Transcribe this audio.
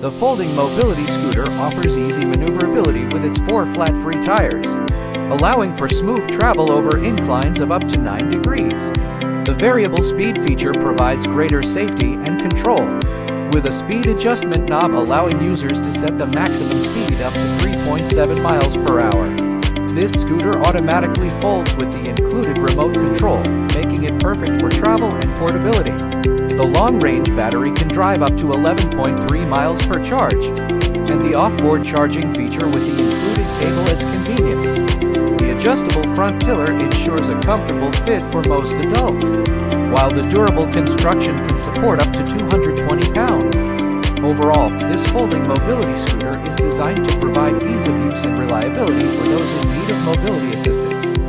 The folding mobility scooter offers easy maneuverability with its 4 flat-free tires, allowing for smooth travel over inclines of up to 9 degrees. The variable speed feature provides greater safety and control, with a speed adjustment knob allowing users to set the maximum speed up to 3.7 miles per hour. This scooter automatically folds with the included remote control, making it perfect for travel and portability. The long-range battery can drive up to 11.3 miles per charge, and the off-board charging feature with the included cable adds convenience. The adjustable front tiller ensures a comfortable fit for most adults, while the durable construction can support up to 220 pounds. Overall, this folding mobility scooter is designed to provide ease of use and reliability for those in need of mobility assistance.